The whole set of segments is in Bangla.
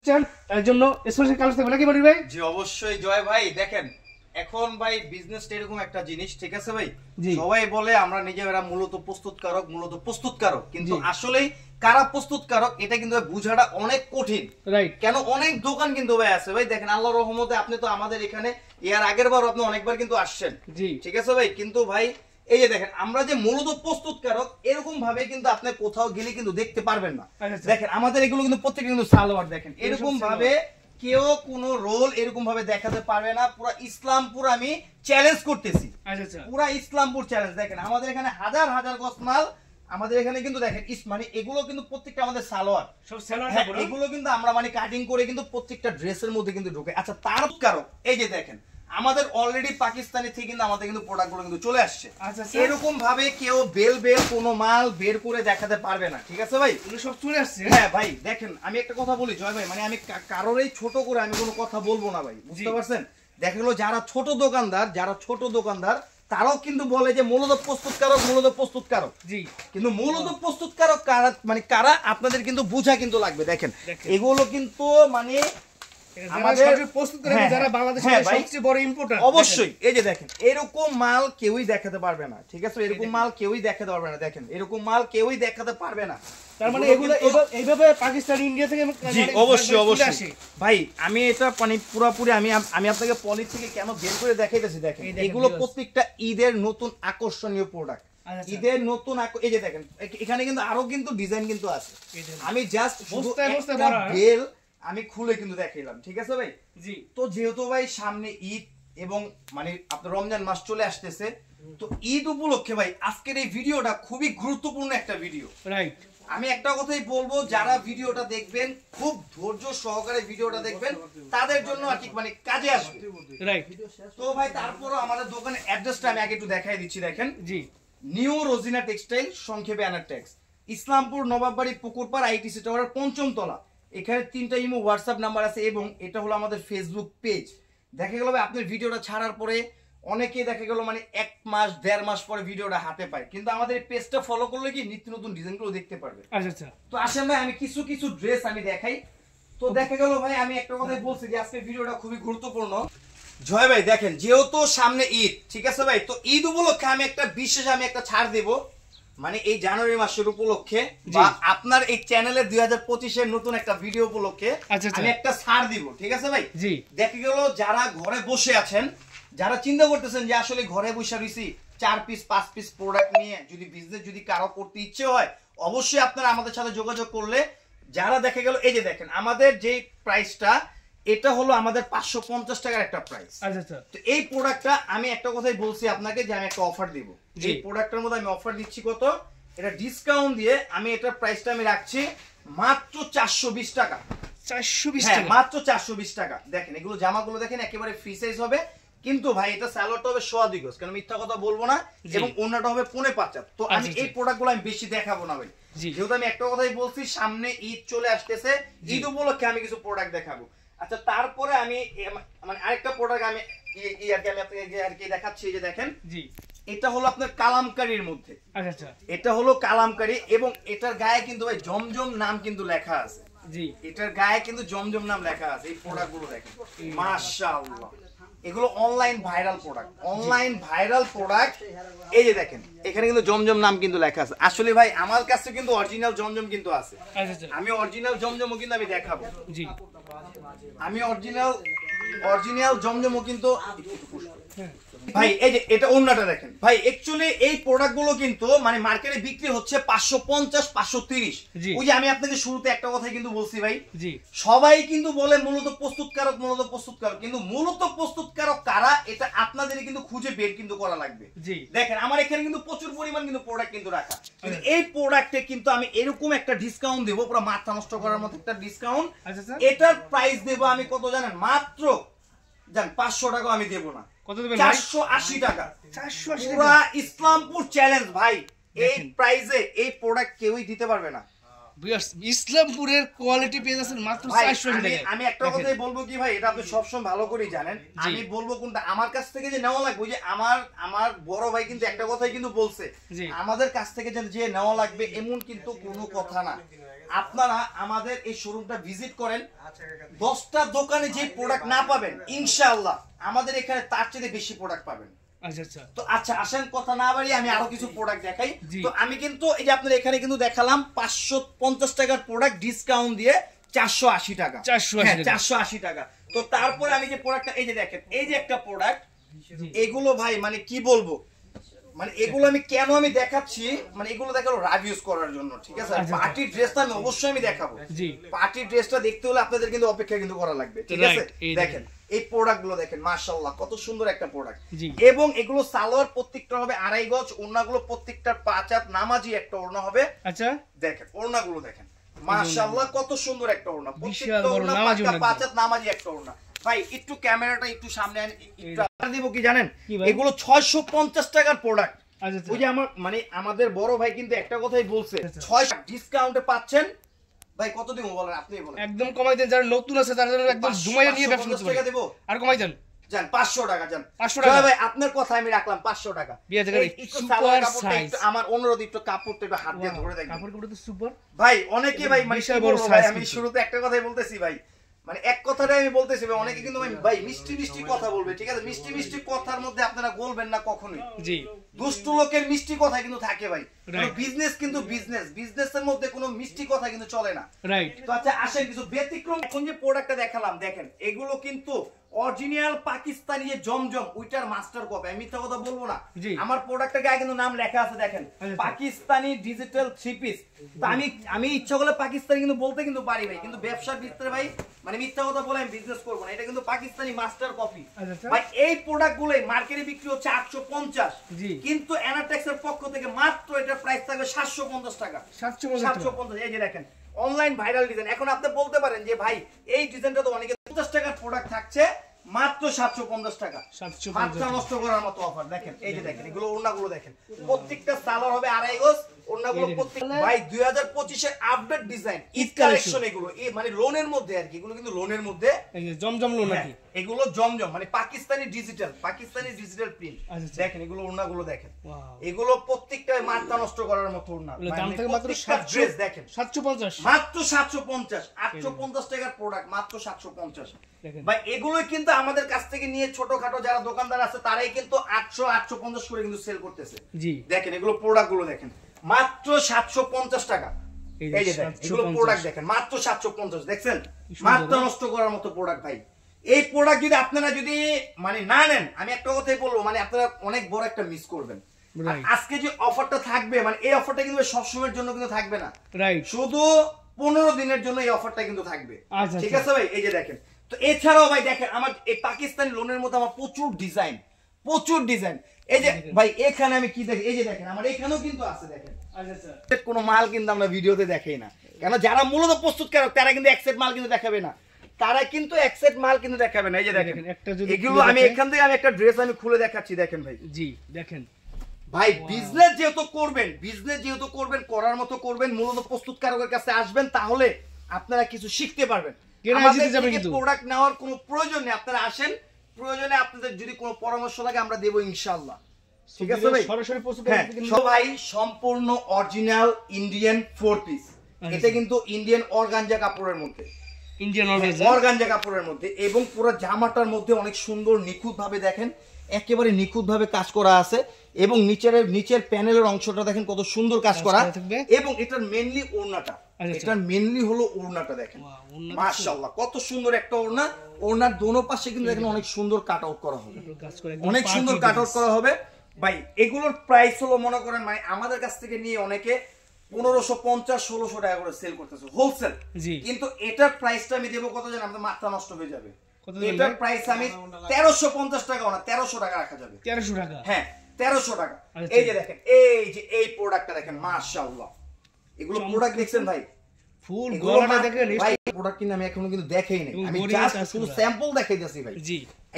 এর জন্য স্পেশাল কালার থাকবে নাকি বড়ি ভাই? জি অবশ্যই জয় ভাই। দেখেন এখন ভাই বিজনেসটা এরকম একটা জিনিস, ঠিক আছে ভাই, সবাই বলে আমরা নিজেরা মূলত প্রস্তুতকারক কিন্তু আসলেই কারা প্রস্তুতকারক এটা কিন্তু বুঝাটা অনেক কঠিন। রাইট, কেন অনেক দোকান কিন্তু ভাই আছে ভাই। দেখেন আল্লাহর রহমতে আপনি তো আমাদের এখানে এর আগের বার আপনি অনেকবার কিন্তু আসছেন, জি ঠিক আছে ভাই। কিন্তু ভাই এই যে দেখেন আমরা যে মূলত প্রস্তুতকারক এরকম ভাবে কিন্তু আপনি কোথাও গেলে কিন্তু দেখতে পারবেন না। দেখেন আমাদের এগুলো কিন্তু প্রত্যেকটা কিন্তু সালোয়ার, দেখেন এরকম ভাবে কেউ কোন রোল এরকম ভাবে দেখাতে পারবে না। পুরো ইসলামপুর আমি চ্যালেঞ্জ করতেছি, পুরো ইসলামপুর চ্যালেঞ্জ। দেখেন আমাদের এখানে হাজার হাজার গজ মাল আমাদের এখানে কিন্তু দেখেন মানে এগুলো কিন্তু প্রত্যেকটা আমাদের সালোয়ার সব সালোয়ার, এগুলো কিন্তু আমরা মানে কাটিং করে কিন্তু প্রত্যেকটা ড্রেসের মধ্যে কিন্তু ঢোকে। আচ্ছা তার কারণ এই যে দেখেন আমাদের অলরেডি পাকিস্তানি থেকে কিন্তু আমাদের কিন্তু প্রোডাক্টগুলো কিন্তু চলে আসছে। এরকম ভাবে কেউ বেল কোনো মাল বের করে দেখাতে পারবে না, ঠিক আছে ভাই, এগুলো সব চলে আসছে। হ্যাঁ ভাই দেখেন আমি একটা কথা বলি জয় ভাই, মানে আমি কারোরই ছোট করে আমি কোনো কথা বলবো না ভাই, বুঝতে পারছেন। দেখা গেলো যারা ছোট দোকানদার তারাও কিন্তু বলে যে মূলত প্রস্তুতকারক, জি কিন্তু মূলত প্রস্তুতকারক কারা, মানে কারা আপনাদের কিন্তু বোঝা কিন্তু লাগবে। দেখেন এগুলো কিন্তু মানে অবশ্যই এই যে দেখেন এরকম মাল কেউই দেখাতে পারবে না, ঠিক আছে, এরকম মাল কেউই দেখাতে পারবে না। দেখেন এরকম মাল কেউই দেখাতে পারবে না। তার মানে এগুলো এইভাবে পাকিস্তান ইন্ডিয়া থেকে অবশ্যই ভাই আমি এটা মানে পুরোপুরি আমি আপনাকে পলি থেকে কেন বের করে দেখাইতেছি। দেখেন এগুলো প্রত্যেকটা ঈদের নতুন আকর্ষণীয় প্রোডাক্ট, ঈদের নতুন এই যে দেখেন এখানে কিন্তু আরো কিন্তু ডিজাইন কিন্তু আছে। আমি জাস্ট বেল আমি খুলে কিন্তু দেখাইলাম, ঠিক আছে ভাই। জি তো যেহেতু ভাই সামনে ঈদ এবং মানে আপনার রমজান মাস চলে আসতেছে, তো ঈদ উপলক্ষে ভাই আজকের এই ভিডিওটা খুবই গুরুত্বপূর্ণ একটা ভিডিও। রাইট, আমি একটা কথাই বলবো, যারা ভিডিওটা দেখবেন খুব ধৈর্য সহকারে ভিডিওটা দেখবেন, তাদের জন্য আর কি মানে কাজে আসবে। রাইট, তো ভাই তারপরও আমাদের দোকানের অ্যাড্রেসটা আমি আগে একটু দেখাই দিচ্ছি। দেখেন জি নিউ রোজিনা টেক্সটাইল, সংক্ষেপে অ্যানাটেক্স, ইসলামপুর নবাববাড়ি পুকুরপাড় আইটিসি টাওয়ারের ৫ম তলা। এখানে ৩টা ইমো হোয়াটসঅ্যাপ নাম্বার আছে এবং এটা হলো আমাদের ফেসবুক পেজ। দেখা গেল ভাই আপনার ভিডিওটা ছাড়ার পরে অনেকেই দেখা গেল মানে ১ মাস ১.৫ মাস পরে ভিডিওটা হাতে পায়, কিন্তু আমাদের এই পেজটা ফলো করলে কি নিত্য নতুন ডিজাইনগুলো দেখতে পারবে। আচ্ছা তো আসেন ভাই আমি কিছু ড্রেস আমি দেখাই। তো দেখা গেল ভাই আমি একটা কথাই বলছি যে আজকের ভিডিওটা খুবই গুরুত্বপূর্ণ। জয় ভাই দেখেন যেহেতু সামনে ঈদ, ঠিক আছে ভাই, তো ঈদ উপলক্ষে আমি একটা বিশেষ ছাড় দেব, মানে এই জানুয়ারি মাসের উপলক্ষে বা আপনার এই চ্যানেলের ২০২৫ এর নতুন একটা ভিডিও উপলক্ষে আমি একটা ছাড় দিব, ঠিক আছে ভাই। জি দেখা গেল যারা ঘরে বসে আছেন, যারা চিন্তা করতেছেন যে আসলে ঘরে বসে রইছি ৪ পিস ৫ পিস প্রোডাক্ট নিয়ে যদি বিজনেস যদি কারো করতে ইচ্ছে হয়, অবশ্যই আপনারা আমাদের সাথে যোগাযোগ করলে, যারা দেখা গেল এই যে দেখেন আমাদের যে প্রাইসটা এটা হলো আমাদের ৫৫০ টাকার একটা প্রাইস। আচ্ছা তো এই প্রোডাক্টটা আমি একটা কথাই বলছি আপনাকে যে আমি একটা অফার দিব। এই প্রোডাক্টের মধ্যে আমি অফার দিচ্ছি কত, এটা ডিসকাউন্ট দিয়ে আমি এটার প্রাইসটা আমি রাখছি মাত্র ৪২০ টাকা। ৪২০ টাকা, মাত্র ৪২০ টাকা। দেখেন এগুলো জামাগুলো দেখেন একেবারে ফ্রি সাইজ হবে, কিন্তু ভাই এটা সালোয়ারটা হবে ১.৫ গজ, কারণ মিথ্যা কথা বলবো না, এবং ওন্নাটা হবে ৫.৫। তো আমি এই প্রোডাক্টগুলো আমি বেশি দেখাবো না ভাই, যেহেতু আমি একটা কথাই বলছি সামনে ঈদ চলে আসতেছে, ঈদ উপলক্ষে আমি কিছু প্রোডাক্ট দেখাবো। আচ্ছা তারপরে আমি মানে আরেকটা প্রোডাক্ট আমি আপনাকে আর কি দেখাচ্ছি। যে দেখেন জি এটা হলো আপনার কালামকারীর মধ্যে। আচ্ছা এটা হলো কালামকারী এবং এটার গায়ে কিন্তু ভাই জমজম নাম কিন্তু লেখা আছে। জি এটার গায়ে কিন্তু জমজম নাম লেখা আছে। এই প্রোডাক্টগুলো দেখেন মাশাআল্লাহ, এগুলো অনলাইন ভাইরাল প্রোডাক্ট। এই যে দেখেন এখানে কিন্তু জমজম নাম কিন্তু লেখা আছে। আসলে ভাই আমার কাছে কিন্তু অরিজিনাল জমজম কিন্তু আছে। আমি অরিজিনাল জমজমও কিন্তু আমি দেখাবো। জি আমি অরিজিনাল জমজমও কিন্তু ভাই এই যে এটা ওন্নাটা দেখেন ভাই, অ্যাকচুয়ালি এই প্রোডাক্টগুলো কিন্তু মানে মার্কেটে বিক্রি হচ্ছে ৫৫০ ৫৩০। ওই যে আমি আপনাকে শুরুতে একটা কথাই কিন্তু বলছি ভাই, জি সবাই কিন্তু বলে মূলত প্রস্তুতকারক, কিন্তু মূলত প্রস্তুতকারক কারা এটা আপনাদেরই কিন্তু খুঁজে বের কিন্তু করা লাগবে। জি দেখেন আমার এখানে কিন্তু প্রচুর পরিমাণ কিন্তু প্রোডাক্ট কিন্তু রাখা, কিন্তু এই প্রোডাক্টে কিন্তু আমি এরকম একটা ডিসকাউন্ট দেব, পুরো মাথা নষ্ট করার মতো একটা ডিসকাউন্ট। এটার প্রাইস দেব আমি কত জানেন, মাত্র ৫০০ টাকা আমি দেব না, ৪৮০ টাকা। পুরা ইসলামপুর চ্যালেঞ্জ ভাই, এই প্রাইসে এই প্রোডাক্ট কেউই দিতে পারবে না। ভিউয়ার্স ইসলামপুরের কোয়ালিটি পেয়ে যাচ্ছেন মাত্র 480 টাকায়। আমি একটা কথাই বলবো কি ভাই, এটা আপনি সবসময় ভালো করেই জানেন, আমি বলবো কোনটা আমার কাছ থেকে যে নেওয়া লাগবে, যে আমার বড় ভাই কিন্তু একটা কথাই কিন্তু বলছে, আমাদের কাছ থেকে যে নেওয়া লাগবে এমন কিন্তু কোনো কথা না। আপনারা আমাদের এই শোরুমটা ভিজিট করেন, 10টা দোকানে যে প্রোডাক্ট না পাবেন ইনশাআল্লাহ আমাদের এখানে তার চেয়ে বেশি প্রোডাক্ট পাবেন। তো আচ্ছা আসেন কথা না বাড়িয়ে আমি আরো কিছু প্রোডাক্ট দেখাই। তো আমি কিন্তু এই যে আপনাদের এখানে কিন্তু দেখালাম 550 টাকার প্রোডাক্ট ডিসকাউন্ট দিয়ে 480 টাকা, 480 টাকা। তো তারপরে আমি যে প্রোডাক্টটা এই যে দেখেন, এই যে একটা প্রোডাক্ট, এগুলো ভাই মানে কি বলবো, মানে এগুলো আমি কেন আমি দেখাচ্ছি, মানে এগুলো দেখালো রাভিউজ করার জন্য, ঠিক আছে? পার্টি ড্রেসটা আমি অবশ্যই আমি দেখাবো, পার্টি ড্রেসটা দেখতে হলে আপনাদের কিন্তু অপেক্ষা কিন্তু করা লাগবে, ঠিক আছে? দেখেন এই প্রোডাক্ট গুলো দেখেন, মাশাআল্লাহ কত সুন্দর একটা প্রোডাক্ট। এবং এগুলো সালোয়ার প্রত্যেকটা হবে 2.5 গজ, ওড়নাগুলো প্রত্যেকটা 5 হাত নামাজি একটা ওড়না হবে। আচ্ছা দেখেন ওড়নাগুলো দেখেন, মাশাআল্লাহ কত সুন্দর একটা ওড়না, প্রত্যেকটা ওড়না 5 হাত নামাজি একটা ওড়না। ভাই একটু ক্যামেরাটা একটু সামনে আন, একটু দিব কি জানেন, এগুলো 650 টাকার প্রোডাক্ট। ওই যে আমার মানে আমাদের বড় ভাই কিন্তু একটা কথাই বলছে, 6 ডিসকাউন্টে পাচ্ছেন। ভাই কত দিব বলেন, আপনি বলেন। একদম কমাই দেন, যারা নতুন আছে তার জন্য একদম জুমাইয়া নিয়ে ব্যবসা করতে পারে। আর কমাই দেন, জান 500 টাকা, জান 500 টাকা। ভাই আপনার কথা আমি রাখলাম 500 টাকা। সুপার সাইজ, আমার অনুরোধ একটু কাপড়টা একটু হাত দিয়ে ধরে দেখেন, কাপড়গুলো তো সুপার ভাই। অনেকে ভাই মানে বড় ভাই, আমি শুরুতে একটা কথাই বলতেছি ভাই, মানে এক কথাটাই আমি বলতেছি ভাই, অনেকে কিন্তু ভাই মিষ্টি মিষ্টি কথা বলবে, ঠিক আছে? মিষ্টি মিষ্টি কথার মধ্যে আপনারা বলবেন না কখনোই। জি, দুষ্ট লোকের মিষ্টি কথা কিন্তু থাকে ভাই, বিজনেস কিন্তু বিজনেসের মধ্যে কোনো মিষ্টি কথা কিন্তু চলে না, রাইট? তো আচ্ছা আসেন কিছু ব্যতিক্রম। এখন যে প্রোডাক্টটা দেখালাম দেখেন, এগুলো কিন্তু অরিজিনাল পাকিস্তানি যে জমজম ওইটার মাস্টার কপি, আমি মিথ্যা কথা বলবো না। আমার প্রোডাক্টের গায়ে কিন্তু নাম লেখা আছে দেখেন, পাকিস্তানি ডিজিটাল 3 পিস। তো আমি ইচ্ছা করলে পাকিস্তানি কিন্তু বলতে কিন্তু পারি ভাই, কিন্তু ব্যবসার ভিতরে ভাই মানে মিথ্যা কথা বলে আমি বিজনেস করবো না, এটা কিন্তু পাকিস্তানি মাস্টার কপি ভাই। এই প্রোডাক্ট গুলোই মার্কেটে বিক্রি হচ্ছে 850, কিন্তু এনাটেক্স এর পক্ষ থেকে মাত্র এটার প্রাইস থাকবে 750 টাকা। 750, এই যে দেখেন অনলাইন ভাইরাল ডিজাইন। এখন আপনি বলতে পারেন যে ভাই এই ডিজাইনটা তো অনেকে 50 টাকার প্রোডাক্ট থাকছে, মাত্র 750 টাকা, মাত্র নষ্ট করার মতো অফার। দেখেন এই যে দেখেন এগুলো ওড়নাগুলো দেখেন, প্রত্যেকটা সালোয়ার হবে 2.5 গজ, ওড়নাগুলো প্রত্যেক ভাই 2025 এর আপডেট ডিজাইন ঈদ কালেকশন। এগুলো এই মানে লোনের মধ্যে আর কি, এগুলো কিন্তু লোনের মধ্যে, এই যে জমজম লোন নাকি, এগুলো জমজম মানে পাকিস্তানি ডিজিটাল প্রিন্ট। দেখেন এগুলো ওড়নাগুলো দেখেন, এগুলো প্রত্যেকটা মাথা নষ্ট করার মতো ওড়না। দাম থেকে মাত্র 700, দেখেন 750, মাত্র 750, 850 টাকার প্রোডাক্ট মাত্র 750 ভাই। এগুলো কিন্তু আমাদের কাছ থেকে নিয়ে ছোটখাটো যারা দোকানদার আছে তারাই কিন্তু 800 850 করে কিন্তু সেল করতেছে। জি দেখেন এগুলো প্রোডাক্ট গুলো দেখেন, মাত্র 750 টাকা। এই যে দেখেন এগুলো প্রোডাক্ট দেখেন, মাত্র 750, দেখছেন মাত্র নষ্ট করার মতো প্রোডাক্ট ভাই। এই প্রোডাক্ট যদি আপনারা যদি মানে না নেন, আমি একটা কথাই বলবো, মানে আপনারা অনেক বড় একটা মিস করবেন। আজকে যে অফারটা থাকবে, মানে এই অফারটা কিন্তু সবসময়ের জন্য কিন্তু থাকবে না, রাইট? শুধু 15 দিনের জন্য এই অফারটা কিন্তু থাকবে, ঠিক আছে ভাই? এই যে দেখেন, তো এছাড়াও ভাই দেখেন আমার এই পাকিস্তানি লোনের মধ্যে আমার প্রচুর ডিজাইন। এই যে ভাই এখানে আমি কি দেখি, এই যে দেখেন আমার এখানেও কিন্তু আছে দেখেন। আচ্ছা কোনো মাল কিন্তু আমরা ভিডিওতে দেখাই না, কেন যারা মূলত প্রস্তুতকারক তারা কিন্তু এক সেট মাল কিন্তু দেখাবে না, এই যে দেখেন এগুলো আমি এখান থেকে আমি একটা ড্রেস আমি খুলে দেখাচ্ছি, দেখেন ভাই। জি দেখেন ভাই, বিজনেস যেহেতু করবেন করার মতো করবেন, মূলত প্রস্তুতকারকের কাছে আসবেন, তাহলে আপনারা কিছু শিখতে পারবেন। প্রোডাক্ট নেওয়ার কোনো প্রয়োজন নেই, আপনারা আসেন, প্রয়োজনে আপনাদের যদি কোনো পরামর্শ লাগে আমরা দেবো ইনশাআল্লাহ, ঠিক আছে ভাই? সরাসরি ভাই সম্পূর্ণ অরিজিনাল ইন্ডিয়ান 4 পিস, এটা কিন্তু ইন্ডিয়ান অর্গানজা কাপড়ের মধ্যে, এবং পুরো জামাটার মধ্যে অনেক সুন্দর নিখুঁত ভাবে দেখেন, একেবারে নিখুঁত ভাবে কাজ করা আছে, এবং নিচের প্যানেলের অংশটা দেখেন কত সুন্দর কাজ করা, এবং এটার মেইনলি ওড়নাটা, এটার মেইনলি হলো ওড়নাটা দেখেন, মাশাআল্লাহ কত সুন্দর একটা ওড়না। ওড়নার দোনো পাশে কিন্তু দেখেন অনেক সুন্দর কাট আউট করা হবে, ভাই। এগুলোর প্রাইস হলো মনে করেন মানে আমাদের কাছ থেকে নিয়ে অনেকে 1550-1600 টাকা করে সেল করতেছে হোলসেল, কিন্তু এটার প্রাইসটা আমি দেবো কত জানেন? আমাদের মাথা নষ্ট হয়ে যাবে। এটার প্রাইস আমি 1350 টাকা না 1300 টাকা রাখা যাবে। 1300 টাকা? হ্যাঁ 1300 টাকা। এই যে দেখেন এই প্রোডাক্টটা দেখেন, মাশাআল্লাহ এগুলো প্রোডাক্ট দেখছেন ভাই, ফুল গলাটা দেখেন ভাই। প্রোডাক্ট কিন্তু আমি এখনো কিন্তু দেখাই নাই, আমি জাস্ট শুধু স্যাম্পল দেখাইতেছি ভাই। জি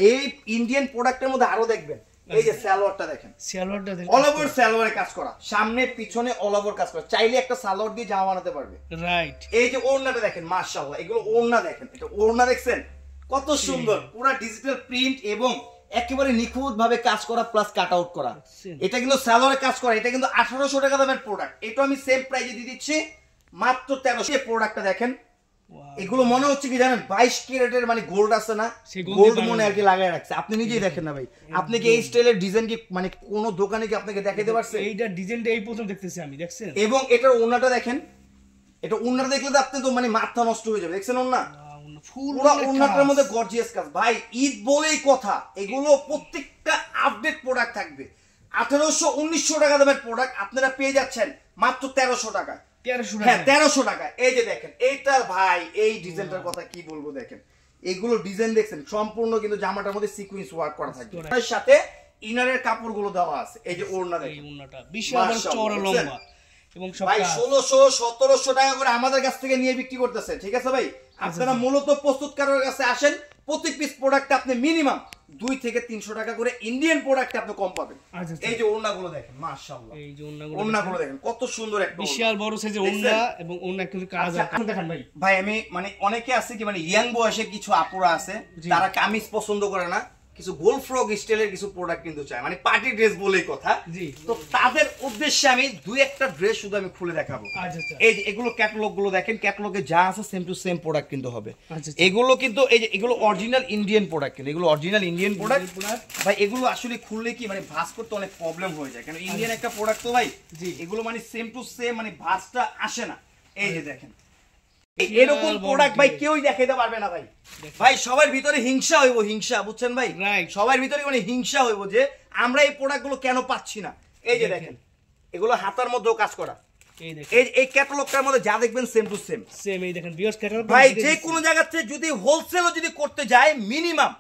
এই ইন্ডিয়ান প্রোডাক্টের মধ্যে আরো দেখবেন এই যে সালোয়ারটা দেখেন, সালোয়ারটা দেখেন অল ওভার সালোয়ারে কাজ করা, সামনে পিছনে অল ওভার কাজ করা, চাইলে একটা সালোয়ার দিয়ে জামা বানাতে পারবে। রাইট। এই যে ওড়নাটা দেখেন, মাশাআল্লাহ, এগুলো ওড়না দেখেন, এটা ওড়না দেখছেন কত সুন্দর, পুরো ডিজিটাল প্রিন্ট এবং একেবারে নিখুঁত ভাবে কাজ করা প্লাস কাট আউট করা। এটা কিন্তু সালোয়ারে কাজ করা, এটা কিন্তু 1800 টাকা দামের প্রোডাক্ট, এটা আমি সেম প্রাইসে দিয়ে দিচ্ছি মাত্র 1300। প্রোডাক্টটা দেখেন, এগুলো মনে হচ্ছে কি জানেন 22 ক্যারেটের মানে গোল্ড আছে না, গোল্ড মনে আর কি লাগায় রাখছে। আপনি নিজেই দেখেন না ভাই, আপনি কি এই স্টাইলের ডিজাইন কি মানে কোন দোকানে কি আপনাকে দেখাইতে পারছে? এইটা ডিজাইনটা এই প্রথম দেখতেছি আমি, দেখছেন? এবং এটার ওন্নাটা দেখেন, এটা ওন্নাটা দেখলে তো আপনি তো মানে মাথা নষ্ট হয়ে যাবে, দেখছেন ওন্না পুরো ওন্নাটার মধ্যে গর্জিয়াস কাজ। ভাই ঈদ বলেই কথা, এগুলো প্রত্যেকটা আপডেট প্রোডাক্ট থাকবে। 1800-1900 টাকা দামের প্রোডাক্ট আপনারা পেয়ে যাচ্ছেন মাত্র 1300 টাকা। 1300 টাকা। এই যে দেখেন এইটা ভাই, এই ডিজাইনটার কথা কি বলবো, দেখেন এগুলো ডিজাইন দেখছেন সম্পূর্ণ কিন্তু জামাটার মধ্যে সিকোয়েন্স ওয়ার্ক করা থাকবে, এর সাথে ইনারের কাপড়গুলো দেওয়া আছে। এই যে ওড়না দেখেন, এই ওড়নাটা বিশাল চওড়া লম্বা এবং সব ভাই 1600-1700 টাকা করে আমাদের কাছ থেকে নিয়ে বিক্রি করতেছে। ঠিক আছে ভাই, আপনারা মূলত প্রস্তুতকারকের কাছে আসেন, প্রতি পিস প্রোডাক্ট আপনি মিনিমাম 2 থেকে 300 টাকা করে ইন্ডিয়ান প্রোডাক্ট আপনি কম পাবেন। এই যে ওড়নাগুলো দেখেন, মাশাআল্লাহ, এই যে ওড়নাগুলো দেখেন কত সুন্দর, একটা বিশাল বড় সাইজের ওড়না এবং ওড়না কিন্তু কাজ আছে। দেখেন ভাই, ভাই আমি মানে অনেকে আছে কি মানে ইয়াং বয়সে কিছু আপুরা আছে তারা কামিজ পছন্দ করে না, কিছু গোল ফ্রক স্টাইলের কিছু প্রোডাক্ট কিন্তু চায়, মানে পার্টি ড্রেস বলেই কথা। তো তাদের উদ্দেশ্যে আমি দুই একটা ড্রেস শুধু আমি খুলে দেখাবো। এই যে এগুলো ক্যাটালগ গুলো দেখেন, ক্যাটালগে যা আছে সেম টু সেম প্রোডাক্ট কিন্তু হবে। এগুলো কিন্তু এই যে এগুলো অরিজিনাল ইন্ডিয়ান প্রোডাক্ট, কিন্তু এগুলো অরিজিনাল ইন্ডিয়ান প্রোডাক্ট। ভাই এগুলো আসলে খুললে কি মানে ভাঁজ করতে অনেক প্রবলেম হয়ে যায়, কারণ ইন্ডিয়ান একটা প্রোডাক্ট তো ভাই, এগুলো মানে সেম টু সেম মানে ভাঁজটা আসে না। এই যে দেখেন এরকম প্রোডাক্ট ভাই কেউই দেখাইতে পারবে না ভাই। ভাই সবার ভিতরে হিংসা হইব, হিংসা, বুঝছেন ভাই, সবার ভিতরে মানে হিংসা হইব যে আমরা এই প্রোডাক্ট গুলো কেন পাচ্ছি না। এই যে দেখেন এগুলো হাতার মধ্যেও কাজ করা, এই ক্যাটালগটার মধ্যে যা দেখবেন সেম টু সেম। এই দেখেন ভিউয়ার্স ক্যাটালগ ভাই, যে কোনো জায়গা থেকে যদি হোলসেলও যদি করতে যায় মিনিমাম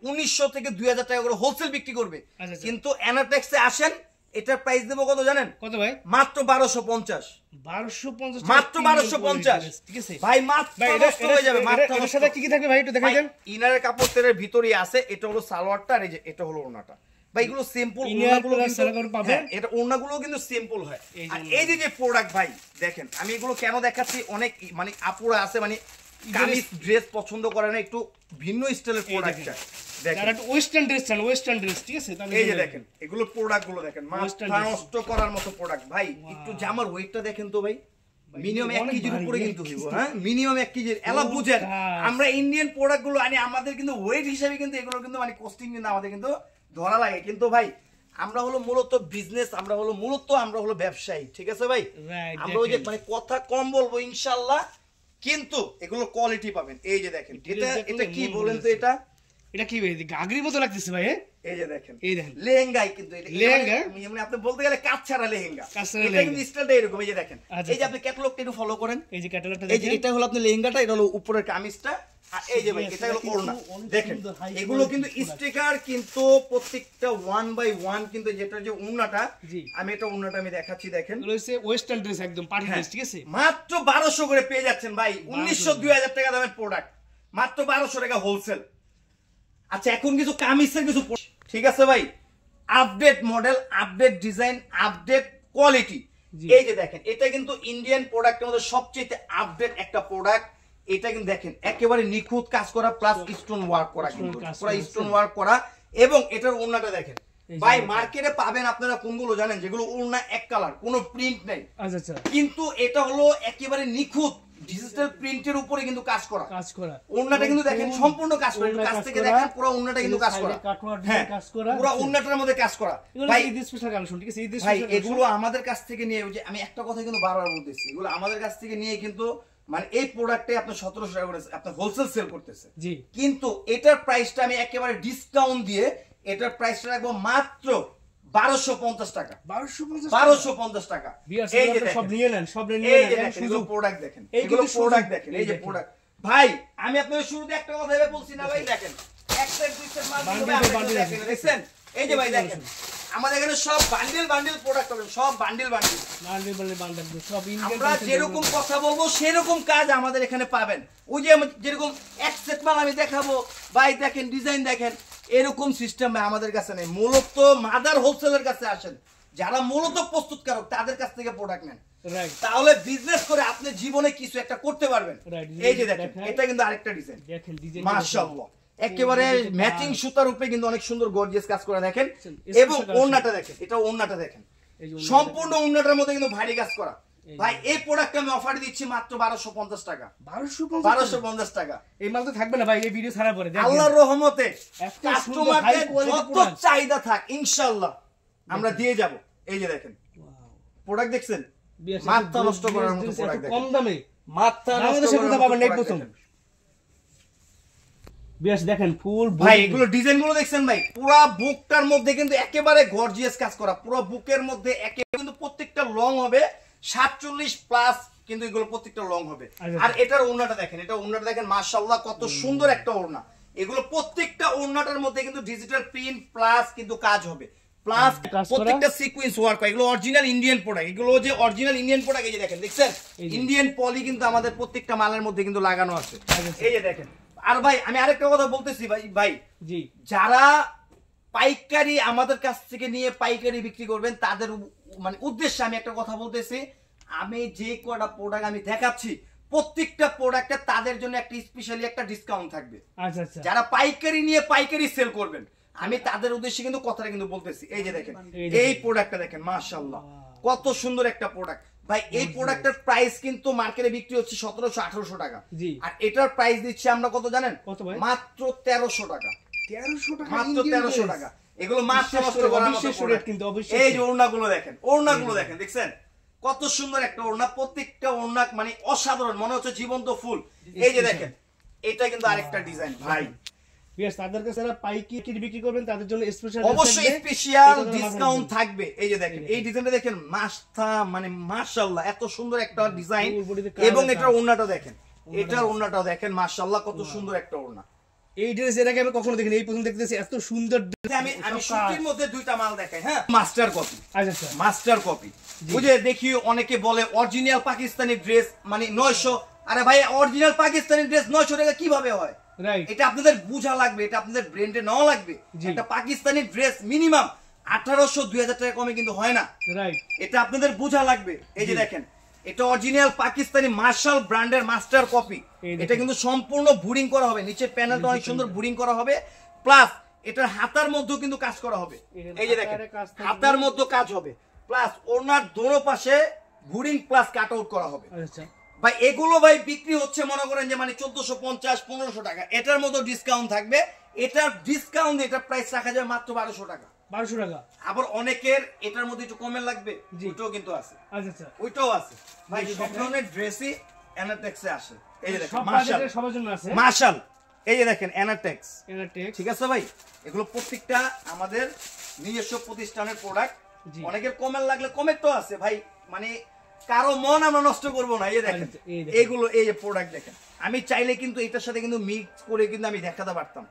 1900 থেকে 2000 টাকা করে হোলসেল বিক্রি করবে, কিন্তু এনাটেক্সে আসেন এটার প্রাইস দেবো কত জানেন? কত ভাই? মাত্র 1250। 1250 মাত্র 1250। ঠিক আছে ভাই, মাত্র নষ্ট হয়ে যাবে। মাত্র এর সাথে কি কি থাকবে ভাই একটু দেখাই দেন। ইনারের কাপড় তেরের ভিতরেই আছে, এটা হলো সালোয়ারটা আর এই যে এটা হলো ওড়নাটা। ভাই এগুলো সিম্পল, ওড়নাগুলো কিন্তু পাবেন, এটা ওড়নাগুলো কিন্তু সিম্পল হয়। আর এই যে প্রোডাক্ট ভাই দেখেন, আমি এগুলো কেন দেখাচ্ছি, অনেক মানে আপুরা আছে মানে কামিজ ড্রেস পছন্দ করে না, একটু ভিন্ন স্টাইলের প্রোডাক্ট চায়, যারা একটু ওয়েস্টার্ন ড্রেস চান, ওয়েস্টার্ন ড্রেস। ঠিক আছে, এই যে দেখেন এগুলো প্রোডাক্টগুলো দেখেন, মাথা নষ্ট করার মতো প্রোডাক্ট। ভাই একটু জামার ওয়েটটা দেখেন তো ভাই, মিনিমাম 1 কেজির উপরে কিন্তু হইব। হ্যাঁ মিনিমাম 1 কেজির। এলা বুঝেন আমরা ইন্ডিয়ান প্রোডাক্টগুলো আনি, আমাদের কিন্তু ওয়েট হিসেবে কিন্তু এগুলো কিন্তু মানে কস্টিং কিন্তু আমাদের কিন্তু ধরা লাগে, কিন্তু ভাই আমরা হলো মূলত বিজনেস, আমরা হলো ব্যবসায়ী। ঠিক আছে ভাই, আমরা ওই যে মানে কথা কম বলবো ইনশাআল্লাহ, কিন্তু এগুলো কোয়ালিটি পাবেন। এই যে দেখেন এটা কি বলেন তো, এটা কি ভাই গাগরির মতো লাগতেছে ভাই। এই যে দেখেন, লেহেঙ্গাই কিন্তু লেহেঙ্গা, মানে আপনি বলতে গেলে কাজ ছাড়া লেহেঙ্গা, এটা কিন্তু স্টাইলটা এরকম। এই যে দেখেন, এই যে আপনি ক্যাটালগটা একটু ফলো করেন, এই যে ক্যাটালগটা দেখেন, এটা হলো আপনি লেহেঙ্গাটা, এটা হলো উপরের কামিজটা, আর এই যে ভাই এটা হলো ওড়না। দেখেন এগুলো কিন্তু স্টিকার, কিন্তু প্রত্যেকটা 1 বাই 1 কিন্তু যেটা যে ওড়নাটা, আমি এটা ওড়নাটা আমি দেখাচ্ছি, দেখেন রয়েছে ওয়েস্টার্ন ড্রেস, একদম পার্টি ড্রেস। ঠিক আছে, মাত্র 1200 করে পেয়ে যাচ্ছেন ভাই, 1900-2000 টাকা দামের প্রোডাক্ট, মাত্র 1200 টাকা হোলসেল। আচ্ছা এখন কিছু কামিজের কিছু, ঠিক আছে ভাই, update model, update design, update quality. এই যে দেখেন এটা কিন্তু ইন্ডিয়ান প্রোডাক্টের মধ্যে সবচেয়ে আপডেট একটা প্রোডাক্ট। এটা কিন্তু দেখেন একেবারে নিখুঁত কাজ করা প্লাস স্টোন ওয়ার্ক করা, কিন্তু পুরো স্টোন ওয়ার্ক করা। এবং এটার ওড়নাটা দেখেন ভাই, মার্কেটে পাবেন আপনারা কোনগুলো জানেন, যেগুলো ওড়না এক কালার, কোনো প্রিন্ট নেই, কিন্তু এটা হলো একেবারে নিখুঁত ডিজিটাল প্রিন্টের উপরে কিন্তু কাজ করা। ওড়নাটা কিন্তু দেখেন সম্পূর্ণ কাজ করা, কাছ থেকে দেখেন পুরো ওড়নাটা কিন্তু কাজ করা, পুরো ওড়নাটার মধ্যে কাজ করা। ভাই ঈদ স্পেশাল কালেকশন। ঠিক আছে, ঈদ স্পেশাল, ভাই এগুলো আমাদের কাছ থেকে নিয়ে, যে আমি একটা কথা কিন্তু বারবার বলতেছি, এগুলো আমাদের কাছ থেকে নিয়ে কিন্তু মানে এই প্রোডাক্টে আপনি 1700 টাকা করে আপনি হোলসেল সেল করতেছে, কিন্তু এটার প্রাইসটা আমি একেবারে ডিসকাউন্ট দিয়ে এটার প্রাইসটা রাখবো মাত্র 1250 টাকা। 1250 টাকা। এই যে সব নিয়ে নেন, সব নিয়ে নেন, শুধু প্রোডাক্ট দেখেন, এইগুলো প্রোডাক্ট দেখেন, এই যে প্রোডাক্ট। ভাই আমি আপনাদের শুরুতে একটা কথা ভেবে বলছি না ভাই, দেখেন এক সেট দুই সেট মাল দিবেন, দেখেন এই যে ভাই দেখেন আমাদের এখানে সব বান্ডিল প্রোডাক্ট হবে, সব বান্ডিল সব আমরা যেরকম কথা বলবো সেরকম কাজ আমাদের এখানে পাবেন। ওই যে যেরকম এক সেট মাল আমি দেখাবো, ভাই দেখেন ডিজাইন দেখেন, এরকম সিস্টেম আমাদের কাছে নেই। মূলত মাদার হোলসেলের কাছে আসেন, যারা মূলত প্রস্তুতকারক তাদের কাছ থেকে প্রোডাক্ট নেন, তাহলে বিজনেস করে আপনি জীবনে কিছু একটা করতে পারবেন। এই যে দেখেন, এটা কিন্তু আরেকটা ডিজাইন, মাশাআল্লাহ একেবারে ম্যাচিং সুতার উপরে কিন্তু অনেক সুন্দর গর্জিয়াস কাজ করে দেখেন। এবং ওড়নাটা দেখেন, এটা ওড়নাটা দেখেন, সম্পূর্ণ ওড়নাটার মধ্যে কিন্তু ভারী কাজ করা। ভাই এই প্রোডাক্টটা আমি অফার দিচ্ছি মাত্র 1250 টাকা। 1250 টাকা। এই মাল তো থাকবে না ভাই এই ভিডিও ছাড়ার পরে। আল্লাহর রহমতে কাস্টমারদের যত চাহিদা থাক ইনশাআল্লাহ আমরা দিয়ে যাব। এই যে দেখেন প্রোডাক্ট দেখছেন, মাথা নষ্ট করার মতো প্রোডাক্ট, কম দামে মাথা নষ্ট করার পাবেন নেট প্রথম। বেশ দেখেন ফুল ভাই এগুলো ডিজাইন গুলো দেখছেন ভাই, পুরো বুকটার মধ্যে কিন্তু একেবারে গর্জিয়াস কাজ করা, পুরো বুকের মধ্যে একেবারে কিন্তু প্রত্যেকটা লং হবে 47 প্লাস, কিন্তু এগুলো প্রত্যেকটা লং হবে। আর এটার ওড়নাটা দেখেন, এটা ওড়নাটা দেখেন মাশাআল্লাহ কত সুন্দর একটা ওড়না। এগুলো প্রত্যেকটা ওড়নাটার মধ্যে কিন্তু ডিজিটাল প্রিন্ট প্লাস কিন্তু কাজ হবে, প্লাস প্রত্যেকটা সিকোয়েন্স ওয়ার্ক। এগুলো অরিজিনাল ইন্ডিয়ান প্রোডাক্ট, এগুলো যে অরিজিনাল ইন্ডিয়ান প্রোডাক্ট। এই যে দেখেন, দেখছেন ইন্ডিয়ান পলি কিন্তু আমাদের প্রত্যেকটা মালের মধ্যে কিন্তু লাগানো আছে। এই যে দেখেন। আর ভাই আমি আরেকটা কথা বলতেছি ভাই জি, যারা পাইকারি আমাদের কাছ থেকে নিয়ে পাইকারি বিক্রি করবেন তাদের মানে উদ্দেশ্যে আমি একটা কথা বলতেছি, আমি যে কটা প্রোডাক্ট আমি দেখাচ্ছি প্রত্যেকটা প্রোডাক্টে তাদের জন্য একটা স্পেশালি একটা ডিসকাউন্ট থাকবে। আচ্ছা আচ্ছা, যারা পাইকারি নিয়ে পাইকারি সেল করবেন আমি তাদের উদ্দেশ্যে কিন্তু কথাটা কিন্তু বলতেছি। এই যে দেখেন এই প্রোডাক্টটা দেখেন মাশাআল্লাহ কত সুন্দর একটা প্রোডাক্ট। ভাই এই প্রোডাক্টের প্রাইস কিন্তু মার্কেটে বিক্রি হচ্ছে 1700-1800 টাকা, আর এটার প্রাইস দিচ্ছি আমরা কত জানেন? মাত্র 1300 টাকা। 1300 টাকা, মাত্র 1300 টাকা। এগুলো মাত্র নষ্ট করার মতো প্রোডাক্ট কিন্তু অবশ্যই। এই যে ওড়নাগুলো দেখেন, ওড়নাগুলো দেখেন, দেখছেন কত সুন্দর একটা ওড়না, প্রত্যেকটা ওড়না মানে অসাধারণ, মনে হচ্ছে জীবন্ত ফুল। এই যে দেখেন এটা কিন্তু আরেকটা ডিজাইন ভাই। তাদের কাছে যারা পাইকারি বিক্রি করবেন তাদের জন্য স্পেশাল অবশ্যই স্পেশাল ডিসকাউন্ট থাকবে। এই যে দেখেন এই ডিজাইনটা দেখেন মাশা মানে মাশাআল্লাহ এত সুন্দর একটা ডিজাইন। এবং এটার ওড়নাটা দেখেন, এটার ওড়নাটাও দেখেন মাশাআল্লাহ কত সুন্দর একটা ওড়না। এই ড্রেস এর আগে আমি কখনো দেখিনি, এই প্রথম দেখতেছি এত সুন্দর। আমি সুতির মধ্যে দুইটা মাল দেখাই। হ্যাঁ মাস্টার কপি। আচ্ছা আচ্ছা, মাস্টার কপি। বুঝে দেখি অনেকে বলে অরিজিনাল পাকিস্তানি ড্রেস মানে 900। আরে ভাই অরিজিনাল পাকিস্তানি ড্রেস 900 টাকা কিভাবে হয়? এটা আপনাদের বুঝা লাগবে, এটা আপনাদের ব্র্যান্ডে নাও লাগবে। একটা পাকিস্তানি ড্রেস মিনিমাম 1800-2000 টাকা কমে কিন্তু হয় না, এটা আপনাদের বুঝা লাগবে। এই যে দেখেন এটা অরিজিনাল পাকিস্তানি মার্শাল ব্র্যান্ডের মাস্টার কপি। এটা কিন্তু সম্পূর্ণ বুরিং করা হবে, নিচের প্যানেলটা অনেক সুন্দর বুরিং করা হবে, প্লাস এটার হাতার মধ্যেও কিন্তু কাজ করা হবে। এই যে দেখেন হাতার মধ্যে কাজ হবে, প্লাস ওনার দোনো পাশে বুরিং প্লাস কাট আউট করা হবে। ভাই এগুলো ভাই বিক্রি হচ্ছে মনে করেন যে মানে 1450-1500 টাকা, এটার মধ্যে ডিসকাউন্ট থাকবে। এটার ডিসকাউন্ট এটার প্রাইস রাখা যাবে মাত্র 1200 টাকা। 1200 টাকা। আবার অনেকের এটার মধ্যে একটু কমে লাগবে, ওইটাও কিন্তু আছে। আচ্ছা আচ্ছা, ওইটাও আছে। ভাই সব ধরনের ড্রেসই এনাটেক্সে আসে। এই যে দেখেন মাশাল, সবার জন্য আছে মাশাল। এই যে দেখেন এনাটেক্স, ঠিক আছে ভাই, এগুলো প্রত্যেকটা আমাদের নিজস্ব প্রতিষ্ঠানের প্রোডাক্ট। অনেকের কমের লাগলে কমের তো আছে ভাই, মানে কারো মন আমরা নষ্ট করবো না। এই যে দেখেন এগুলো, এই যে প্রোডাক্ট দেখেন, আমি চাইলে কিন্তু এটার সাথে কিন্তু মিক্স করে কিন্তু আমি দেখাতে পারতাম,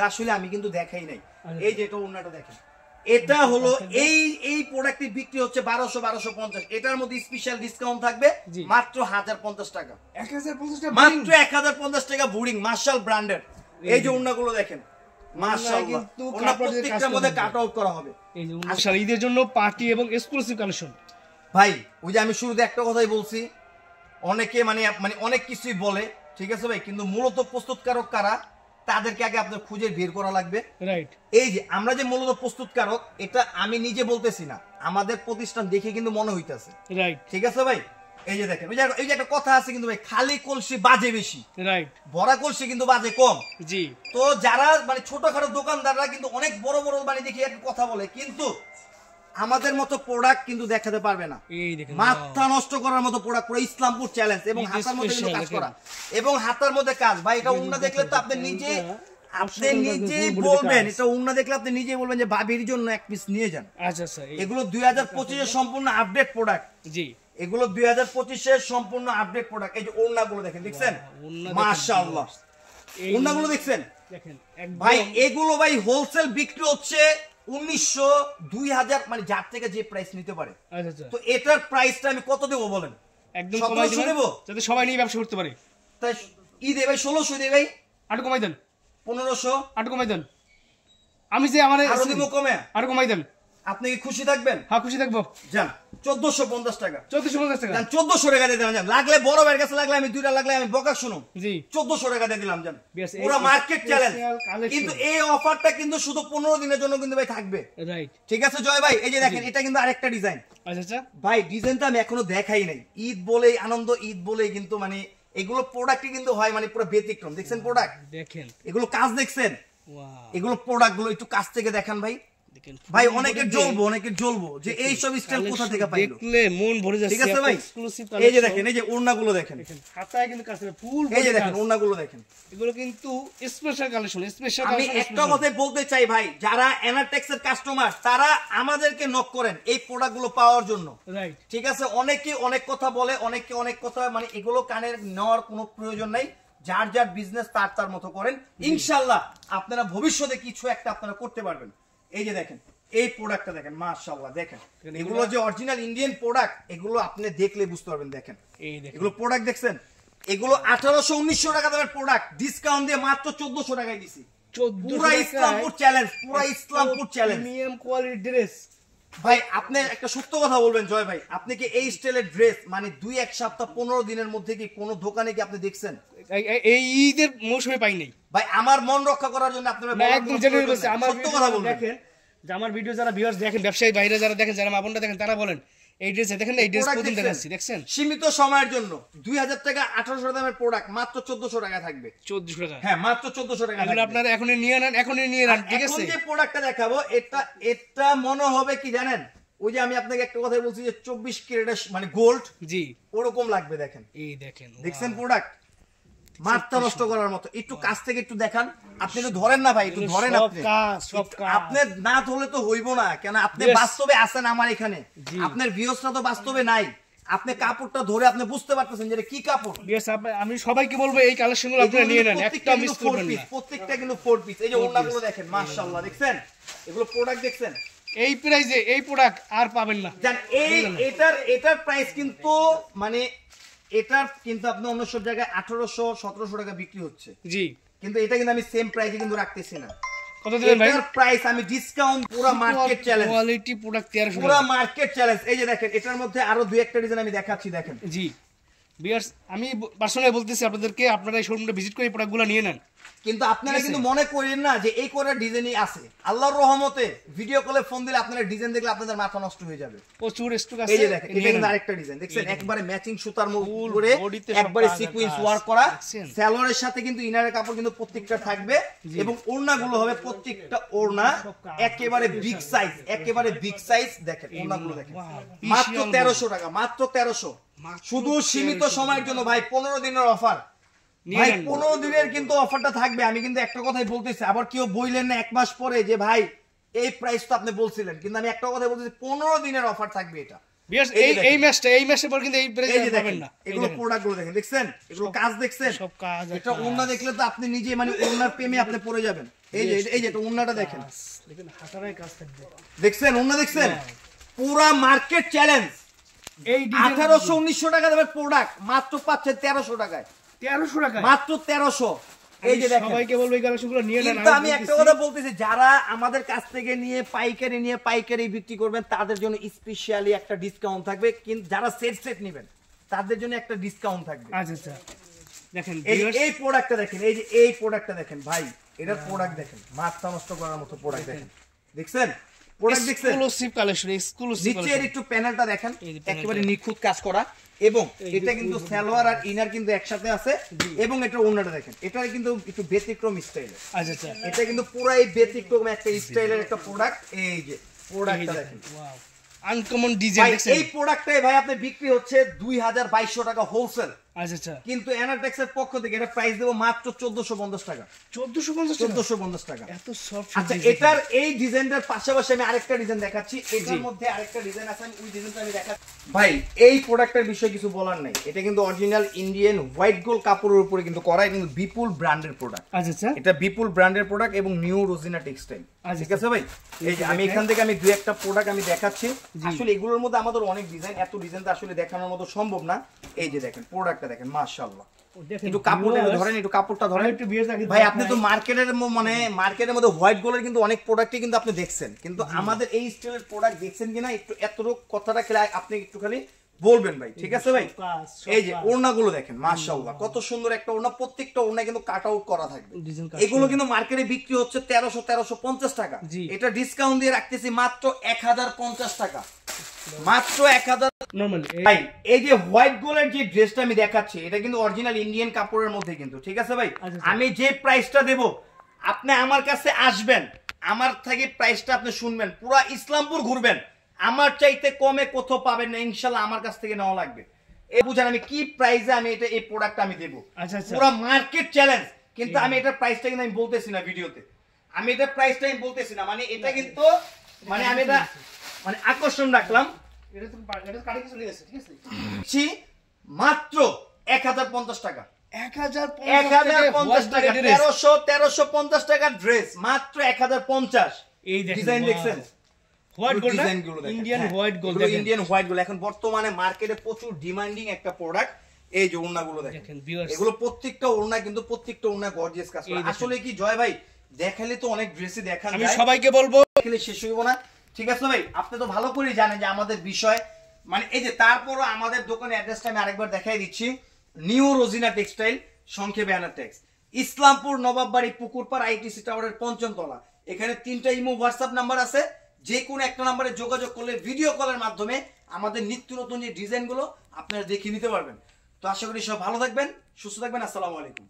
আসলে আমি কিন্তু দেখাই নাই। এই যে এটা ওড়নাটা দেখেন, এটা হলো এই প্রোডাক্টটি বিক্রি হচ্ছে 1200-1250। এটার মধ্যে স্পেশাল ডিসকাউন্ট থাকবে মাত্র 1050 টাকা। 1050 টাকা, মাত্র 1050 টাকা বুরিং মার্শাল ব্র্যান্ডের। এই যে ওড়নাগুলো দেখেন মাশাআল্লাহ, ওড়না প্রত্যেকটার মধ্যে কাট আউট করা হবে। এই যে আশা ঈদের জন্য পার্টি এবং এক্সক্লুসিভ কালেকশন। ভাই ওই যে আমি শুরুতে একটা কথাই বলছি, অনেকে মানে অনেক কিছুই বলে, ঠিক আছে ভাই, কিন্তু মূলত প্রস্তুতকারক কারা তাদেরকে আগে আপনার খুঁজে বের করা লাগবে। রাইট, এই যে আমরা যে মূলত প্রস্তুতকারক এটা আমি নিজে বলতেছি না, আমাদের প্রতিষ্ঠান দেখে কিন্তু মনে হইতাছে। রাইট, ঠিক আছে ভাই। এই যে দেখেন এই যে একটা কথা আছে কিন্তু ভাই, খালি কলসি বাজে বেশি, রাইট, ভরা কলসি কিন্তু বাজে কম। জি, তো যারা মানে ছোটখাটো দোকানদাররা কিন্তু অনেক বড় বড় মানে দেখি একটা কথা বলে, কিন্তু আমাদের মতো প্রোডাক্ট কিন্তু দেখাতে পারবে না। মাথা নষ্ট করার মতো প্রোডাক্ট, পুরো ইসলামপুর চ্যালেঞ্জ। এবং হাতার মধ্যে কিন্তু কাজ করা, এবং হাতার মধ্যে কাজ। ভাই এটা উন্না দেখলে তো আপনি নিজেই বলবেন, এটা উন্না দেখলে আপনি নিজেই বলবেন যে ভাবির জন্য এক পিস নিয়ে যান। আচ্ছা আচ্ছা, এগুলো 2025 এর সম্পূর্ণ আপডেট প্রোডাক্ট। জি, এগুলো 2025 এর সম্পূর্ণ আপডেট প্রোডাক্ট। এই যে ওড়নাগুলো দেখেন, দেখছেন মাশাআল্লাহ, ওড়নাগুলো দেখছেন ভাই। এগুলো ভাই হোলসেল বিক্রি হচ্ছে 1900-2000, মানে যার থেকে যে প্রাইস নিতে পারে। তো এটার প্রাইসটা আমি কত দেবো বলেন? একদম কমাই দেব যাতে সবাই নিয়ে ব্যবসা করতে পারে। তাই ই দে ভাই 1600 দে ভাই, আট কমাই দেন 1500, আট কমাই দেন আমি যে আমার আরো দিব কমে, আর কমাই দেন, আপনি কি খুশি থাকবেন? হ্যাঁ খুশি থাকবো। যান 1450 টাকা, 1450 টাকা, যান 1400 টাকা দিয়ে দিলাম। যান লাগলে বড় ভাইয়ের কাছে লাগলে আমি দুইটা লাগলে আমি বকা শুনো, জি 1400 টাকা দিয়ে দিলাম। যান বেশ, পুরো মার্কেট চ্যালেঞ্জ। collection। কিন্তু এই অফারটা কিন্তু শুধু 15 দিনের জন্য কিন্তু ভাই থাকবে, রাইট। ঠিক আছে জয় ভাই? এই যে দেখেন এটা কিন্তু আরেকটা ডিজাইন। আচ্ছা আচ্ছা ভাই ডিজাইনটা আমি এখনো দেখাই নাই, ঈদ বলেই আনন্দ, ঈদ বলেই কিন্তু মানে এগুলো প্রোডাক্টই কিন্তু হয় মানে পুরো ব্যতিক্রম। দেখছেন প্রোডাক্ট, দেখেন, এগুলো কাজ দেখছেন, ওয়াও এগুলো প্রোডাক্ট গুলো একটু কাছ থেকে দেখান ভাই। দেখেন ভাই অনেকে জ্বলবো যে এই সব স্টাইল কোথা থেকে পাইলো, দেখলে মন ভরে যাচ্ছে। ঠিক আছে ভাই? এক্সক্লুসিভ এই যে দেখেন, এই যে ওড়নাগুলো দেখেন, হাতায় কিন্তু কাজ করে ফুল, এই যে দেখেন ওড়নাগুলো দেখেন, এগুলো কিন্তু স্পেশাল কালেকশন, স্পেশাল আমি কালেকশন। একটা কথাই বলতে চাই ভাই, যারা এনারটেক্স এর কাস্টমার তারা আমাদেরকে নক করেন এই প্রোডাক্ট গুলো পাওয়ার জন্য, রাইট। ঠিক আছে? অনেকে অনেক কথা বলে, অনেকে অনেক কথা, মানে এগুলো কানের নেওয়ার কোনো প্রয়োজন নাই। যার যার বিজনেস তার তার মতো করেন, ইনশাআল্লাহ আপনারা ভবিষ্যতে কিছু একটা আপনারা করতে পারবেন। এই যে দেখেন এই প্রোডাক্টটা দেখেন, মাশাআল্লাহ দেখেন, এগুলো যে অরিজিনাল ইন্ডিয়ান প্রোডাক্ট, এগুলো আপনি দেখলে বুঝতে পারবেন। দেখেন এই দেখেন এগুলো প্রোডাক্ট দেখছেন, এগুলো 1800-1900 টাকা দামের প্রোডাক্ট, ডিসকাউন্ট দিয়ে মাত্র 1400 টাকায় দিছি। 1400 পুরা ইসলামপুর চ্যালেঞ্জ, পুরা Islampur challenge. Premium quality dress. ভাই আপনি একটা সত্য কথা বলবেন জয় ভাই, আপনি কি এই স্টাইলের ড্রেস মানে 2-1 সপ্তাহ 15 দিনের মধ্যে কি কোনো দোকানে কি আপনি দেখছেন? এই ঈদের মৌসুমে পাই নাই ভাই আমার মন রক্ষা করার জন্য আপনারা না, একদম জেনুইন বলছি। আমার সত্য কথা বলবেন। দেখেন যে আমার ভিডিও যারা ভিউয়ার্স দেখেন, ব্যবসায়ী বাইরে যারা দেখেন, যারা মাপনটা দেখেন, তারা বলেন এই ড্রেস দেখেন না, এই ড্রেস প্রতিদিন দেখাচ্ছি, দেখছেন? সীমিত সময়ের জন্য 2000 টাকা 1800 দামের প্রোডাক্ট মাত্র 1400 টাকা থাকবে। 1400 টাকা, হ্যাঁ মাত্র 1400 টাকা এগুলো থাকবে। আপনারা এখনই নিয়ে নেন, এখনই নিয়ে নেন, ঠিক আছে? এখন যে প্রোডাক্টটা দেখাবো এটা মনে হবে কি জানেন, ওই যে আমি আপনাকে একটা কথা বলছি যে 24 ক্যারেট মানে গোল্ড, জি ওরকম লাগবে। দেখেন এই দেখেন, দেখছেন প্রোডাক্ট মাত্রা নষ্ট করার মতো। একটু কাছ থেকে একটু দেখান, আপনি তো ধরেন না ভাই, একটু ধরেন আপনি। সব কাজ আপনি না ধরলে তো হইব না, কেন আপনি Yes. বাস্তবে আছেন আমার এখানে, জি। আপনার ভিউয়ার্সরা তো বাস্তবে নাই। আপনি কাপড়টা ধরে আপনি বুঝতে পারতেছেন যে এটা কি কাপড়। বেশ, আমি সবাইকে বলবো এই কালেকশনগুলো আপনারা নিয়ে নেন, একটা মিস করবেন না। প্রত্যেকটা কিন্তু 4 পিস। এই যে ওড়নাগুলো দেখেন, মাশাআল্লাহ দেখছেন, এগুলো প্রোডাক্ট দেখছেন। এই প্রাইসে এই প্রোডাক্ট আর পাবেন না। জান এটার প্রাইস কিন্তু মানে এটার কিন্তু আপনি অন্য সব জায়গায় 1800-1700 টাকা বিক্রি হচ্ছে, জি কিন্তু এটা কিন্তু আমি সেম প্রাইসে কিন্তু রাখতেছি না। কত দিবেন ভাই? এটার প্রাইস আমি ডিসকাউন্ট, পুরো মার্কেট চ্যালেঞ্জ, কোয়ালিটি প্রোডাক্ট 1300 পুরো মার্কেট চ্যালেঞ্জ। এই যে দেখেন এটার মধ্যে আরো দুই একটা ডিজাইন আমি দেখাচ্ছি, দেখেন। জি ভিউয়ার্স, আমি পার্সোনালি বলতেছি আপনাদেরকে, আপনারা এই শোরুমটা ভিজিট করে এই প্রোডাক্টগুলো নিয়ে নেন। কিন্তু আপনারা কিন্তু মনে করেন না যে এই কোরা ডিজাইনই আছে। আল্লাহর রহমতে ভিডিও কলে ফোন দিলে আপনারা ডিজাইন দেখলে আপনাদের মাথা নষ্ট হয়ে যাবে। প্রচুর স্টক আছে। এই যে দেখেন এটা কিন্তু আরেকটা ডিজাইন দেখছেন, একবারে ম্যাচিং সুতার উপরে একবারে সিকোয়েন্স ওয়ার্ক করা, সালোয়ারের সাথে কিন্তু ইনারের কাপড় কিন্তু প্রত্যেকটা থাকবে, এবং ওড়নাগুলো হবে প্রত্যেকটা ওড়না একেবারে বিগ সাইজ, একেবারে বিগ সাইজ। দেখেন ওড়নাগুলো দেখেন, মাত্র 1300 টাকা, মাত্র 1300, শুধু সীমিত সময়ের জন্য ভাই, 15 দিনের অফার ভাই, 15 দিনের কিন্তু অফারটা থাকবে। আমি কিন্তু একটা কথাই বলতেছি, আবার কেউ বললেন না 1 মাস পরে যে ভাই এই প্রাইস তো আপনি বলছিলেন, কিন্তু আমি একটা কথাই বলতেছি 15 দিনের অফার থাকবে এটা। বিয়াস এই ম্যাচের পর কিন্তু এই প্রাইসে পাবেন না। এগুলো প্রোডাক্টগুলো দেখেন, দেখছেন এগুলো কাজ দেখছেন, সব কাজ। এটা ওন্না দেখলে তো আপনি নিজে মানে ওন্নার প্রেমে আপনি পড়ে যাবেন। এই যে এটা ওন্নাটা দেখেন, দেখেন হাতারায় কাজ থাকবে, দেখছেন ওন্না দেখছেন, পুরো মার্কেট চ্যালেঞ্জ। এই 1800-1900 টাকা দামের প্রোডাক্ট মাত্র পাচ্ছেন 1300 টাকায়, 1300 টাকা মাত্র 1300। এই যে দেখেন, সবাইকে বলবো এই কালেকশনগুলো নিয়ে নেন। কিন্তু আমি একটা কথা বলতেছি, যারা আমাদের কাছ থেকে নিয়ে পাইকারি বিক্রি করবেন তাদের জন্য স্পেশালি একটা ডিসকাউন্ট থাকবে, কিন্তু যারা সেট নেবেন তাদের জন্য একটা ডিসকাউন্ট থাকবে। আচ্ছা আচ্ছা দেখেন এই প্রোডাক্টটা দেখেন, এই যে এই প্রোডাক্টটা দেখেন ভাই, এটার প্রোডাক্ট দেখেন, মাথা নষ্ট করার মতো প্রোডাক্ট দেখেন, দেখছেন প্রোডাক্ট দেখছেন, এক্সক্লুসিভ কালেকশন, এক্সক্লুসিভ নিচের একটু প্যানেলটা দেখেন, একেবারে নিখুঁত কাজ করা, এবং এটা কিন্তু সালোয়ার আর ইনার কিন্তু একসাথে আছে, এবং এটা ওড়নাটা দেখেন, এটা কিন্তু একটু ব্যতিক্রম স্টাইলের। আচ্ছা আচ্ছা এটা কিন্তু পুরাই ব্যতিক্রম একটা স্টাইলের একটা প্রোডাক্ট। এই যে প্রোডাক্টটা দেখেন, ওয়াও আনকমন ডিজাইন দেখছেন। এই প্রোডাক্টটাই ভাই আপনি বিক্রি হচ্ছে 2200 টাকা হোলসেল, আচ্ছা আচ্ছা, কিন্তু এনারটেক্সের পক্ষ থেকে এটা প্রাইস দেব মাত্র 1450 টাকা, 1450 টাকা। এত সফট। আচ্ছা এটার এই ডিজাইনটার পাশাপাশি আমি আরেকটা ডিজাইন দেখাচ্ছি, এটার মধ্যে আরেকটা ডিজাইন আছে, আমি ওই ডিজাইনটা আমি দেখাচ্ছি। ভাই এই প্রোডাক্টের বিষয়ে কিছু বলার নাই, এটা কিন্তু অরিজিনাল ইন্ডিয়ান হোয়াইট গোল্ড কাপড়ের উপরে কিন্তু করা, কিন্তু বিপুল ব্র্যান্ডের প্রোডাক্ট। আচ্ছা আচ্ছা, এটা বিপুল ব্র্যান্ডের প্রোডাক্ট এবং নিউ রোজিনা টেক্সটাইল। ঠিক আছে ভাই, এই যে আমি এখান থেকে আমি দুই একটা প্রোডাক্ট আমি দেখাচ্ছি। আসলে এগুলোর মধ্যে আমাদের অনেক ডিজাইন, এত ডিজাইন তো আসলে দেখানোর মতো সম্ভব না। এই যে দেখেন প্রোডাক্টটা দেখেন মাশাআল্লাহ। ও দেখেন একটু কাপড়টা viewers, ধরেন, একটু কাপড়টা ধরেন একটু viewers আগে ভাই। আপনি তো মার্কেটের মানে মার্কেটের মধ্যে হোয়াইট গোল্ডের কিন্তু অনেক প্রোডাক্টই কিন্তু আপনি দেখছেন, কিন্তু আমাদের এই স্টাইলের প্রোডাক্ট দেখছেন কিনা একটু এতটুকু কথাটা খেলে আপনি একটু খালি বলবেন ভাই, ঠিক আছে ভাই? এই যে ওড়নাগুলো দেখেন মাশাআল্লাহ, কত সুন্দর একটা ওড়না, প্রত্যেকটা ওড়না কিন্তু কাট আউট করা থাকবে। এগুলো কিন্তু মার্কেটে বিক্রি হচ্ছে 1350 টাকা, এটা ডিসকাউন্ট দিয়ে রাখতেছি মাত্র 1050 টাকা, মাত্র 1000 নরমাল। ভাই এই যে হোয়াইট গোল্ডের যে ড্রেসটা আমি দেখাচ্ছি এটা কিন্তু অরিজিনাল ইন্ডিয়ান কাপড়ের মধ্যে কিন্তু, ঠিক আছে ভাই? আমি যে প্রাইসটা দেব আপনি আমার কাছে আসবেন, আমার থেকে প্রাইসটা আপনি শুনবেন, পুরো ইসলামপুর ঘুরবেন, আমার চাইতে কমে কোথাও পাবেন না ইনশাআল্লাহ, আমার কাছ থেকে নেওয়া লাগবে। এই বুঝেন আমি কি প্রাইসে আমি এটা এই প্রোডাক্টটা আমি দেব, পুরো মার্কেট চ্যালেঞ্জ। কিন্তু আমি এটার প্রাইসটা কিন্তু আমি বলতেছি না ভিডিওতে, আমি এটার প্রাইসটা আমি বলতেছি না, মানে এটা কিন্তু মানে আমি এটা মানে আকর্ষণ রাখলাম। এটা তো কাটে কিছু নিয়ে আছে, ঠিক আছে? মাত্র 1050 টাকা, 1050 টাকা, 1350 টাকার ড্রেস মাত্র 1050। এই ডিজাইন দেখছেন white gold, Indian white gold, Indian white gold এখন বর্তমানে মার্কেটে প্রচুর ডিমান্ডিং একটা প্রোডাক্ট। এই যে ওড়নাগুলো দেখেন, এগুলো প্রত্যেকটা ওড়না কিন্তু প্রত্যেকটা ওড়না গর্জিয়াস কাজ করা। আসলে কি জয় ভাই দেখালে তো অনেক ড্রেসই দেখান যায়, আমি সবাইকে বলবো দেখালে শেষ হইব না, ঠিক আছে ভাই? আপনি তো ভালো করেই জানেন যে আমাদের বিষয় মানে এই যে, তারপরও আমাদের দোকানের অ্যাড্রেসটা আমি আরেকবার দেখাই দিচ্ছি। নিউ রোজিনা টেক্সটাইল, সংক্ষেপে অ্যানাটেক্স, ইসলামপুর নবাববাড়ি পুকুরপাড় আইটিসি টাওয়ারের ৫ম তলা। এখানে 3টা ইমো হোয়াটসঅ্যাপ নাম্বার আছে, যে কোনো একটা নাম্বারে যোগাযোগ করলে ভিডিও কলের মাধ্যমে আমাদের নিত্য নতুন যে ডিজাইনগুলো আপনারা দেখে নিতে পারবেন। তো আশা করি সব ভালো থাকবেন, সুস্থ থাকবেন। আসসালামু আলাইকুম।